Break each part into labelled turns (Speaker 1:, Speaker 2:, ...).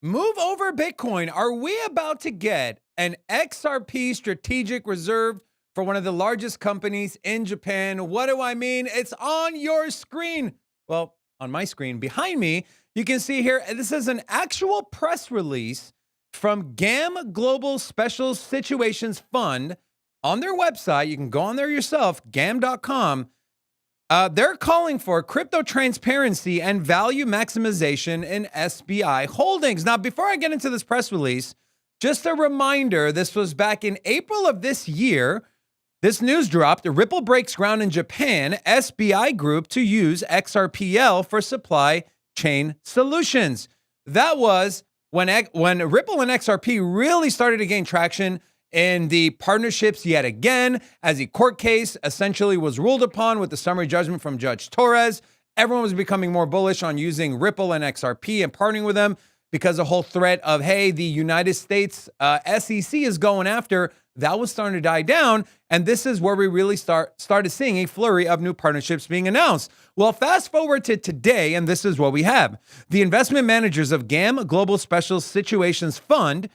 Speaker 1: Move over Bitcoin. Are we about to get an XRP Strategic Reserve for one of the largest companies in Japan? What do I mean? It's on your screen. Well, on my screen behind me, you can see here, this is an actual press release from GAM Global Special Situations Fund on their website. You can go on there yourself, gam.com. They're calling for crypto transparency and value maximization in SBI holdings. Now, before I get into this press release, just a reminder, this was back in April of this year. This news dropped. Ripple breaks ground in Japan, SBI Group to use XRPL for supply chain solutions. That was when Ripple and XRP really started to gain traction in the partnerships yet again, as a court case essentially was ruled upon with the summary judgment from Judge Torres. Everyone was becoming more bullish on using Ripple and XRP and partnering with them because the whole threat of, hey, the United States SEC is going after, that was starting to die down. And this is where we really started seeing a flurry of new partnerships being announced. Well, fast forward to today, and this is what we have. The investment managers of GAM Global Special Situations Fund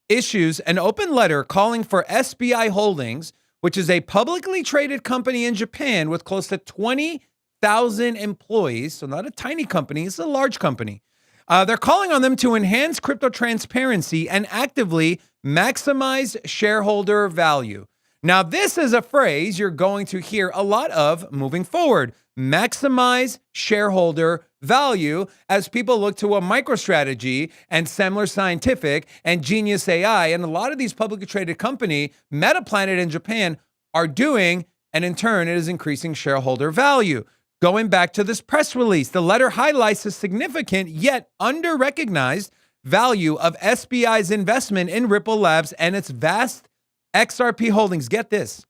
Speaker 1: issues an open letter calling for SBI Holdings, which is a publicly traded company in Japan with close to 20,000 employees. So not a tiny company, it's a large company. They're calling on them to enhance crypto transparency and actively maximize shareholder value. Now, this is a phrase you're going to hear a lot of moving forward. Maximize shareholder value as people look to a MicroStrategy and Semler Scientific and Genius AI and a lot of these publicly traded company, Metaplanet in Japan, are doing, and in turn, it is increasing shareholder value. Going back to this press release, the letter highlights the significant yet under-recognized value of SBI's investment in Ripple Labs and its vast XRP holdings. Get this.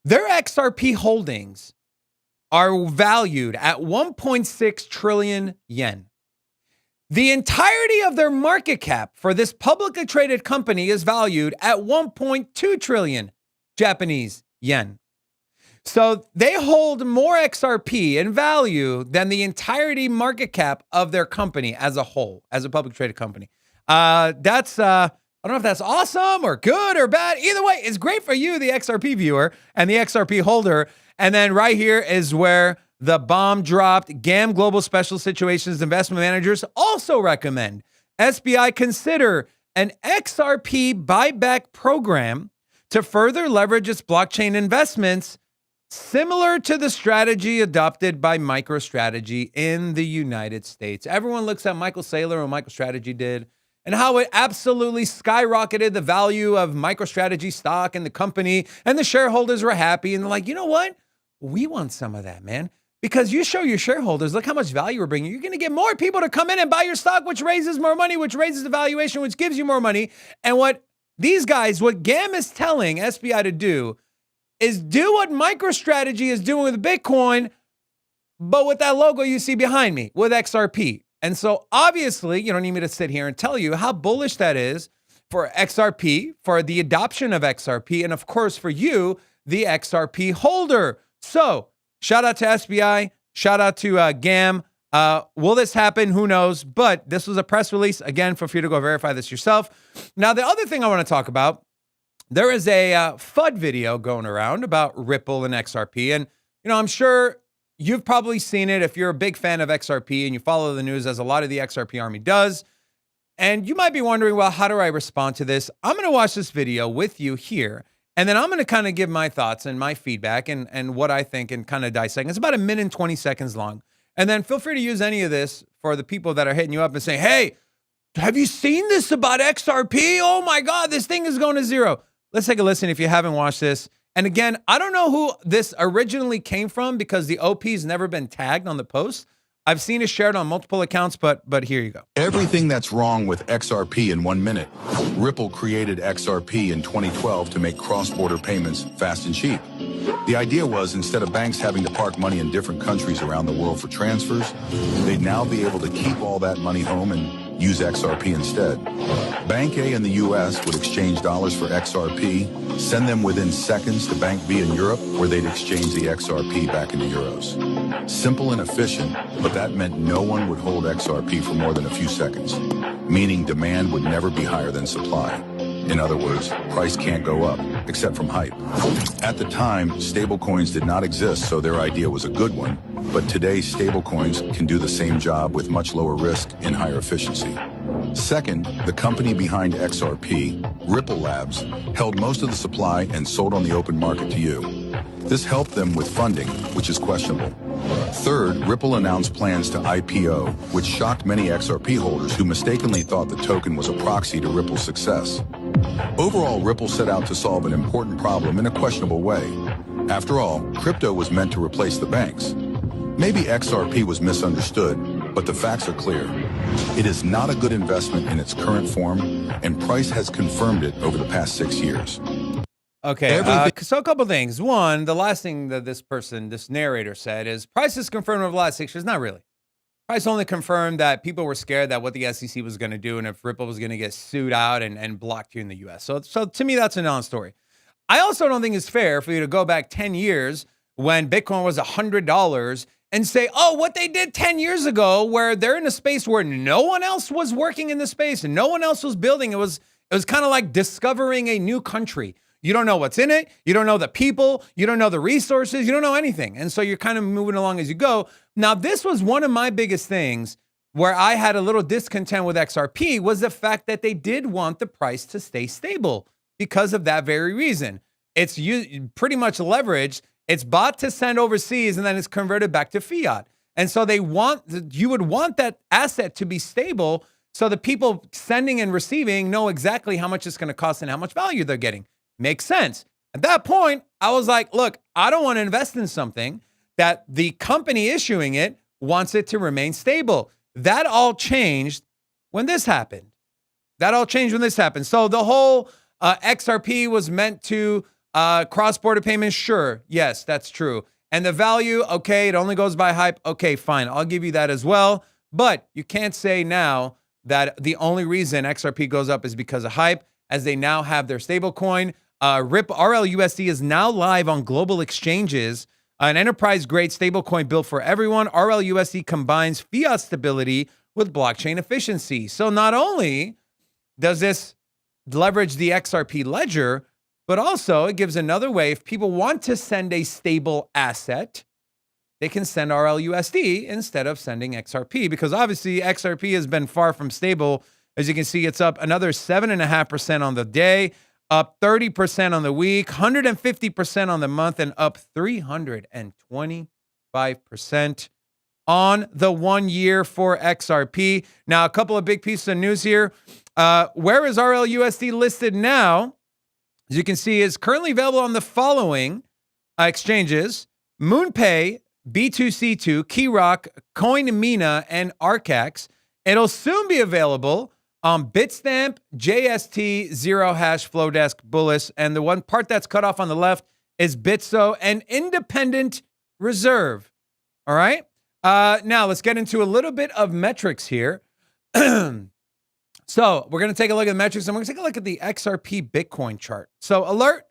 Speaker 1: Their XRP holdings are valued at 1.6 trillion yen. The entirety of their market cap for this publicly traded company is valued at 1.2 trillion Japanese yen. So they hold more XRP in value than the entirety market cap of their company as a whole, as a publicly traded company. I don't know if that's awesome or good or bad. Either way, it's great for you, the XRP viewer and the XRP holder. And then right here is where the bomb dropped. GAM Global Special Situations Investment Managers also recommend SBI consider an XRP buyback program to further leverage its blockchain investments, similar to the strategy adopted by MicroStrategy in the United States. Everyone looks at Michael Saylor and what MicroStrategy did and how it absolutely skyrocketed the value of MicroStrategy stock and the company, and the shareholders were happy. And they're like, you know what? We want some of that, man. Because you show your shareholders, look how much value we're bringing. You're going to get more people to come in and buy your stock, which raises more money, which raises the valuation, which gives you more money. And what these guys, what GAM is telling SBI to do is do what MicroStrategy is doing with Bitcoin, but with that logo you see behind me, with XRP. And so obviously, you don't need me to sit here and tell you how bullish that is for XRP, for the adoption of XRP, and of course for you, the XRP holder. So shout out to SBI, shout out to GAM. Will this happen? Who knows? But this was a press release. Again, feel free to go verify this yourself. Now, the other thing I want to talk about, there is a FUD video going around about Ripple and XRP. And, you know, I'm sure you've probably seen it if you're a big fan of XRP and you follow the news, as a lot of the XRP army does. And you might be wondering, well, how do I respond to this? I'm going to watch this video with you here. And then I'm going to kind of give my thoughts and my feedback and what I think and kind of dissect. It's about 1 minute and 20 seconds long. And then feel free to use any of this for the people that are hitting you up and saying, hey, have you seen this about XRP? Oh my God, this thing is going to zero. Let's take a listen if you haven't watched this. And again, I don't know who this originally came from because the OP's never been tagged on the post. I've seen it shared on multiple accounts, but here you go.
Speaker 2: Everything that's wrong with XRP in 1 minute. Ripple created XRP in 2012 to make cross-border payments fast and cheap. The idea was, instead of banks having to park money in different countries around the world for transfers, they'd now be able to keep all that money home and use XRP instead. Bank A in the US would exchange dollars for XRP, send them within seconds to Bank B in Europe, where they'd exchange the XRP back into euros. Simple and efficient, but that meant no one would hold XRP for more than a few seconds. meaning demand would never be higher than supply. In other words, price can't go up, except from hype. At the time, stablecoins did not exist, so their idea was a good one. But today, stablecoins can do the same job with much lower risk and higher efficiency. Second, the company behind XRP, Ripple Labs, held most of the supply and sold on the open market to you. This helped them with funding, which is questionable. Third, Ripple announced plans to IPO, which shocked many XRP holders who mistakenly thought the token was a proxy to Ripple's success. Overall, Ripple set out to solve an important problem in a questionable way. After all, crypto was meant to replace the banks. Maybe XRP was misunderstood, but the facts are clear. It is not a good investment in its current form, and price has confirmed it over the past 6 years.
Speaker 1: Okay, so a couple things. One, the last thing that this narrator said is price is confirmed over the last 6 years. Not really. Price only confirmed that people were scared that what the SEC was going to do and if Ripple was going to get sued out and blocked here in the US. So to me, that's a non-story. I also don't think it's fair for you to go back 10 years when Bitcoin was $100 and say, oh, what they did 10 years ago, where they're in a space where no one else was working in the space and no one else was building. It was kind of like discovering a new country. You don't know what's in it. You don't know the people. You don't know the resources. You don't know anything. And so you're kind of moving along as you go. Now, this was one of my biggest things where I had a little discontent with XRP was the fact that they did want the price to stay stable because of that very reason. It's pretty much leveraged. It's bought to send overseas and then it's converted back to fiat. And so you would want that asset to be stable so the people sending and receiving know exactly how much it's going to cost and how much value they're getting. Makes sense. At that point, I was like, look, I don't want to invest in something that the company issuing it wants it to remain stable. That all changed when this happened. So the whole XRP was meant to cross-border payments. Sure. Yes, that's true. And the value, okay, it only goes by hype. Okay, fine. I'll give you that as well. But you can't say now that the only reason XRP goes up is because of hype, as they now have their stable coin. RLUSD is now live on global exchanges, an enterprise-grade stablecoin built for everyone. RLUSD combines fiat stability with blockchain efficiency. So not only does this leverage the XRP ledger, but also it gives another way. If people want to send a stable asset, they can send RLUSD instead of sending XRP, because obviously XRP has been far from stable. As you can see, it's up another 7.5% on the day, up 30% on the week, 150% on the month, and up 325% on the 1 year for XRP. Now, a couple of big pieces of news here. Where is RLUSD listed now? As you can see, is currently available on the following exchanges: MoonPay, B2C2, KeyRock, CoinMina, and Arcax. It'll soon be available on Bitstamp, JST, Zero Hash, Flowdesk, Bullish, and the one part that's cut off on the left is Bitso and Independent Reserve. All right. Now let's get into a little bit of metrics here. So we're going to take a look at the metrics, and we're going to take a look at the XRP Bitcoin chart. So alert,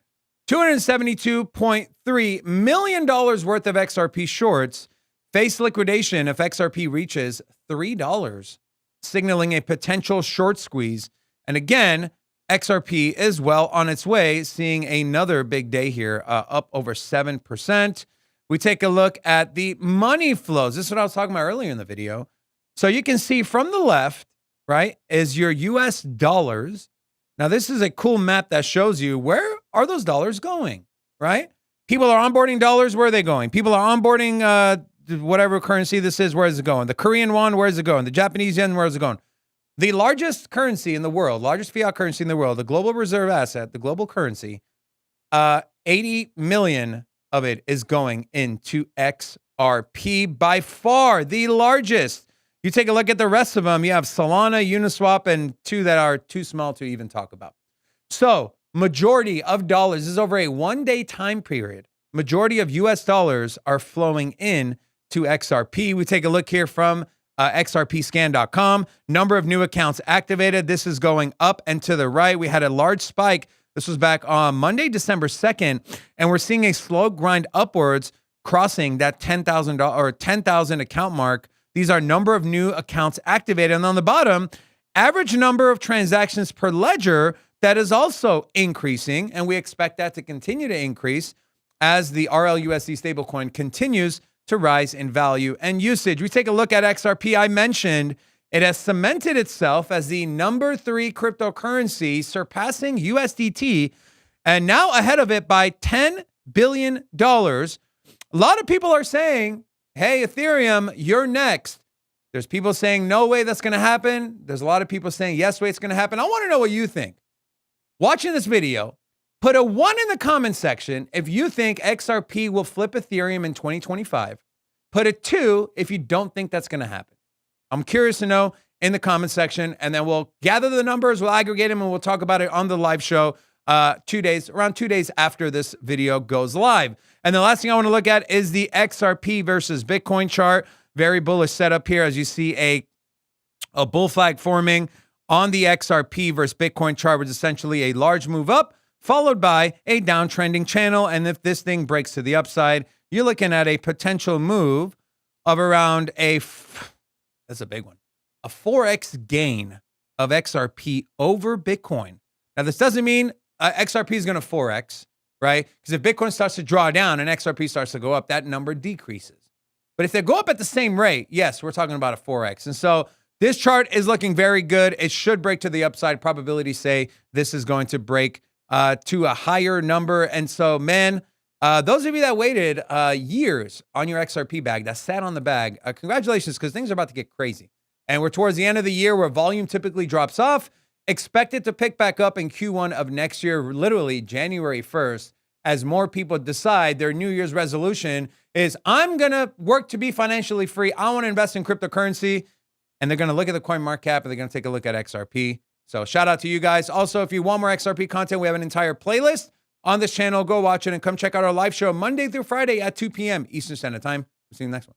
Speaker 1: $272.3 million worth of XRP shorts face liquidation if XRP reaches $3, signaling a potential short squeeze. And again, XRP is well on its way, seeing another big day here, up over 7%. We take a look at the money flows. This is what I was talking about earlier in the video. So you can see from the left, right, is your US dollars. Now, this is a cool map that shows you where are those dollars going, right? People are onboarding dollars. Where are they going? People are onboarding whatever currency this is. Where is it going? The Korean won, where is it going? The Japanese yen, where is it going? The largest currency in the world, largest fiat currency in the world, the global reserve asset, the global currency, 80 million of it is going into XRP, by far the largest. You take a look at the rest of them. You have Solana, Uniswap, and two that are too small to even talk about. So majority of dollars, this is over a 1 day time period. Majority of US dollars are flowing in to XRP. We take a look here from xrpscan.com. Number of new accounts activated. This is going up and to the right. We had a large spike. This was back on Monday, December 2nd, and we're seeing a slow grind upwards, crossing that $10,000 or 10,000 account mark. These are number of new accounts activated. And on the bottom average number of transactions per ledger that is also increasing, and we expect that to continue to increase as the RLUSD stablecoin continues to rise in value and usage. We take a look at XRP. I mentioned it has cemented itself as the number 3 cryptocurrency, surpassing USDT, and now ahead of it by $10 billion. A lot of people are saying, hey, Ethereum, you're next. There's people saying, no way that's going to happen. There's a lot of people saying, yes, way it's going to happen. I want to know what you think. Watching this video, put a 1 in the comment section if you think XRP will flip Ethereum in 2025. Put a 2 if you don't think that's going to happen. I'm curious to know in the comment section, and then we'll gather the numbers, we'll aggregate them, and we'll talk about it on the live show around 2 days after this video goes live. And the last thing I want to look at is the XRP versus Bitcoin chart. Very bullish setup here as you see a bull flag forming on the XRP versus Bitcoin chart, which is essentially a large move up, followed by a downtrending channel. And if this thing breaks to the upside, you're looking at a potential move of around that's a big one, a 4x gain of XRP over Bitcoin. Now, this doesn't mean XRP is going to 4x, right? Because if Bitcoin starts to draw down and XRP starts to go up, that number decreases. But if they go up at the same rate, yes, we're talking about a 4x. And so this chart is looking very good. It should break to the upside. Probabilities say this is going to break to a higher number. And so, man, those of you that waited years on your XRP bag, that sat on the bag, congratulations, because things are about to get crazy. And we're towards the end of the year where volume typically drops off. Expect it to pick back up in Q1 of next year, literally January 1st, as more people decide their New Year's resolution is, I'm going to work to be financially free. I want to invest in cryptocurrency. And they're going to look at the coin market cap and they're going to take a look at XRP. So shout out to you guys. Also, if you want more XRP content, we have an entire playlist on this channel. Go watch it and come check out our live show Monday through Friday at 2 p.m. Eastern Standard Time. We'll see you in the next one.